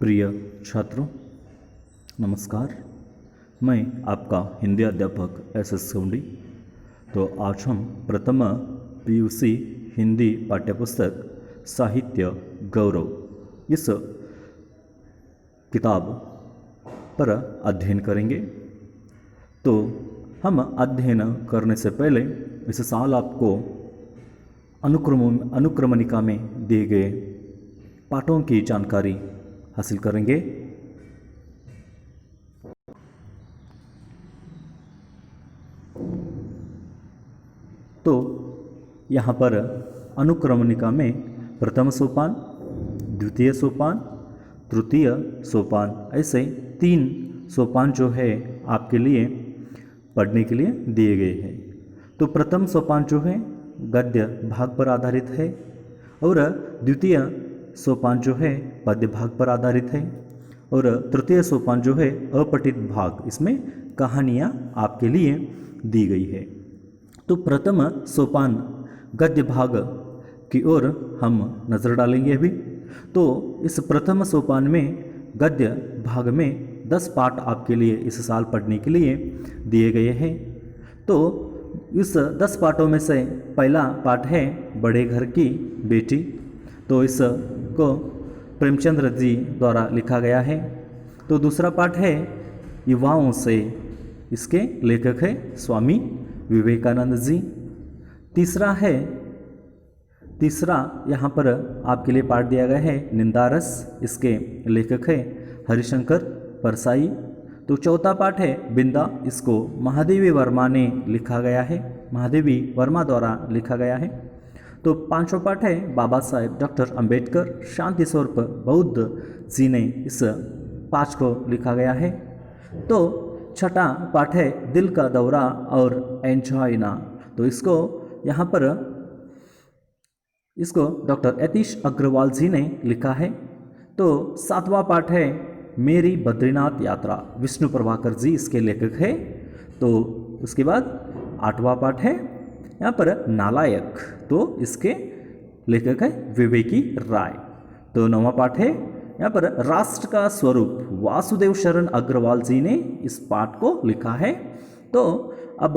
प्रिय छात्रों, नमस्कार। मैं आपका हिंदी अध्यापक एस सोंडी। तो आज हम प्रथम पीयूसी हिंदी पाठ्यपुस्तक साहित्य गौरव इस किताब पर अध्ययन करेंगे। तो हम अध्ययन करने से पहले इस साल आपको अनुक्रमणिका में दिए गए पाठों की जानकारी हासिल करेंगे। तो यहाँ पर अनुक्रमणिका में प्रथम सोपान, द्वितीय सोपान, तृतीय सोपान, ऐसे 3 सोपान जो है आपके लिए पढ़ने के लिए दिए गए हैं। तो प्रथम सोपान जो है गद्य भाग पर आधारित है और द्वितीय सोपान जो है पद्य भाग पर आधारित है और तृतीय सोपान जो है अपठित भाग, इसमें कहानियाँ आपके लिए दी गई है। तो प्रथम सोपान गद्य भाग की ओर हम नज़र डालेंगे अभी। तो इस प्रथम सोपान में गद्य भाग में 10 पाठ आपके लिए इस साल पढ़ने के लिए दिए गए हैं। तो इस 10 पाठों में से पहला पाठ है बड़े घर की बेटी। तो इसको प्रेमचंद्र जी द्वारा लिखा गया है। तो दूसरा पाठ है युवाओं से, इसके लेखक है स्वामी विवेकानंद जी। तीसरा यहाँ पर आपके लिए पाठ दिया गया है निंदारस, इसके लेखक है हरिशंकर परसाई। तो चौथा पाठ है बिंदा, इसको महादेवी वर्मा ने लिखा गया है, महादेवी वर्मा द्वारा लिखा गया है। तो पांचवा पाठ है बाबा साहेब डॉक्टर अंबेडकर, शांति स्वरूप बौद्ध जी ने इस पाठ को लिखा गया है। तो छठा पाठ है दिल का दौरा और एंजॉय ना। तो इसको डॉक्टर यतीश अग्रवाल जी ने लिखा है। तो सातवां पाठ है मेरी बद्रीनाथ यात्रा, विष्णु प्रभाकर जी इसके लेखक है। तो उसके बाद आठवां पाठ है यहाँ पर नालायक, तो इसके लेखक है विवेकी राय। तो नौवां पाठ है यहाँ पर राष्ट्र का स्वरूप, वासुदेव शरण अग्रवाल जी ने इस पाठ को लिखा है। तो अब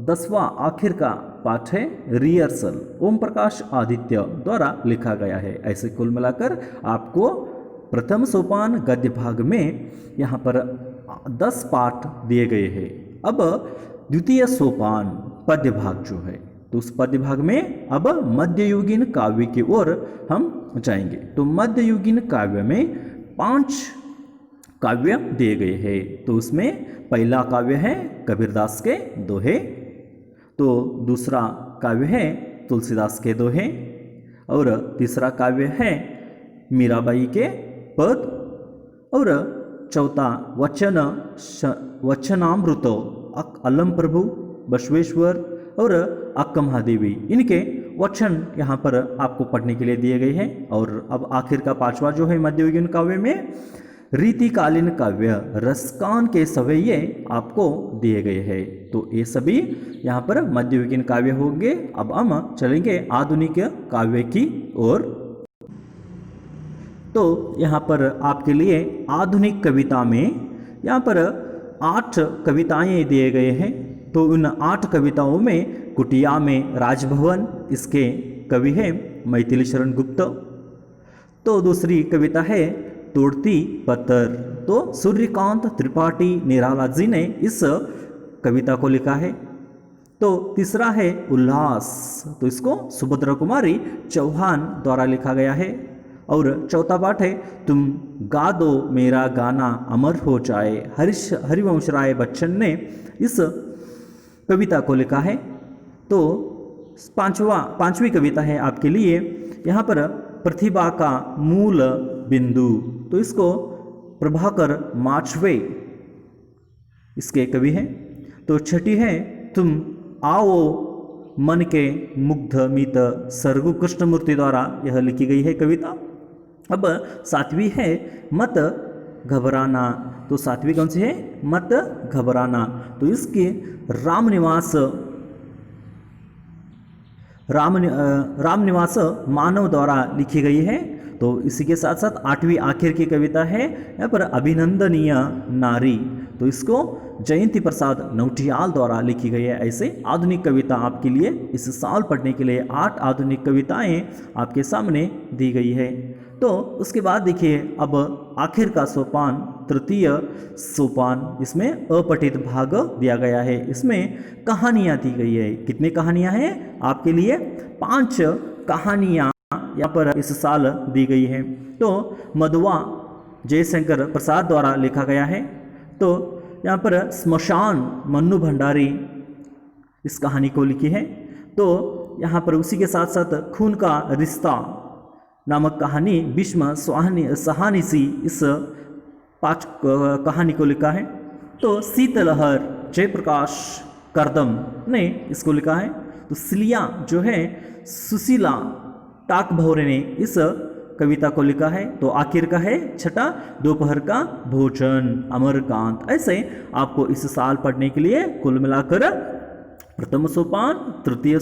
10वां आखिर का पाठ है रिहर्सल, ओम प्रकाश आदित्य द्वारा लिखा गया है। ऐसे कुल मिलाकर आपको प्रथम सोपान गद्य भाग में यहाँ पर 10 पाठ दिए गए हैं। अब द्वितीय सोपान पद्य भाग जो है, तो उस पद्य भाग में अब मध्ययुगीन काव्य की ओर हम जाएंगे। तो मध्ययुगीन काव्य में 5 काव्य दिए गए हैं। तो उसमें पहला काव्य है कबीरदास के दोहे, तो दूसरा काव्य है तुलसीदास के दोहे और तीसरा काव्य है मीराबाई के पद और चौथा वचनामृत अलम प्रभु, बसवेश्वर और अक्का महादेवी, इनके वचन यहाँ पर आपको पढ़ने के लिए दिए गए हैं। और अब आखिर का 5वां जो है मध्ययुगीन काव्य में रीतिकालीन काव्य रसकान के सवैये आपको दिए गए हैं। तो ये सभी यहाँ पर मध्ययुगीन काव्य होंगे। अब हम चलेंगे आधुनिक काव्य की ओर। तो यहाँ पर आपके लिए आधुनिक कविता में यहाँ पर 8 कविताएं दिए गए हैं। तो उन 8 कविताओं में कुटिया में राजभवन, इसके कवि है मैथिली शरण गुप्त। तो दूसरी कविता है तोड़ती पत्थर, तो सूर्यकांत त्रिपाठी निराला जी ने इस कविता को लिखा है। तो तीसरा है उल्लास, तो इसको सुभद्रा कुमारी चौहान द्वारा लिखा गया है। और चौथा पाठ है तुम गा दो मेरा गाना अमर हो जाए, हरिवंश राय बच्चन ने इस कविता को लिखा है। तो पांचवी कविता है आपके लिए यहाँ पर प्रतिभा का मूल बिंदु, तो इसको प्रभाकर माचवे इसके कवि हैं। तो छठी है तुम आओ मन के मुग्ध मित, सरगु कृष्णमूर्ति द्वारा यह लिखी गई है कविता। अब 7वीं है मत घबराना, तो 7वीं कौन सी है मत घबराना। तो इसकी रामनिवास मानव द्वारा लिखी गई है। तो इसी के साथ साथ 8वीं आखिर की कविता है यहाँ पर अभिनंदनीय नारी, तो इसको जयंती प्रसाद नौटियाल द्वारा लिखी गई है। ऐसे आधुनिक कविता आपके लिए इस साल पढ़ने के लिए 8 आधुनिक कविताएं आपके सामने दी गई है। तो उसके बाद देखिए अब आखिर का सोपान, तृतीय सोपान, इसमें अपठित भाग दिया गया है। इसमें कहानियाँ दी गई है। कितनी कहानियाँ हैं आपके लिए? 5 कहानियाँ यहाँ पर इस साल दी गई है। तो मधुआ जयशंकर प्रसाद द्वारा लिखा गया है। तो यहाँ पर स्मशान मन्नू भंडारी इस कहानी को लिखी है। तो यहाँ पर उसी के साथ साथ खून का रिश्ता नामक कहानी भीष्म सहानीसी इस 5 कहानी को लिखा है। तो शीतलहर जयप्रकाश करदम ने इसको लिखा है। तो सिलिया जो है सुशीला टाकभौरे ने इस कविता को लिखा है। तो आखिर का है छठा दोपहर का भोजन अमरकांत। ऐसे आपको इस साल पढ़ने के लिए कुल मिलाकर प्रथम सोपान, द्वितीय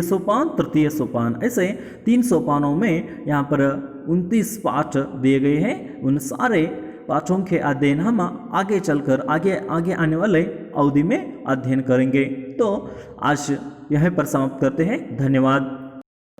सोपान, तृतीय सोपान, ऐसे 3 सोपानों में यहाँ पर 29 पाठ दिए गए हैं। उन सारे पाठों के अध्ययन हम आगे चलकर आगे आने वाले अवधि में अध्ययन करेंगे। तो आज यहीं पर समाप्त करते हैं। धन्यवाद।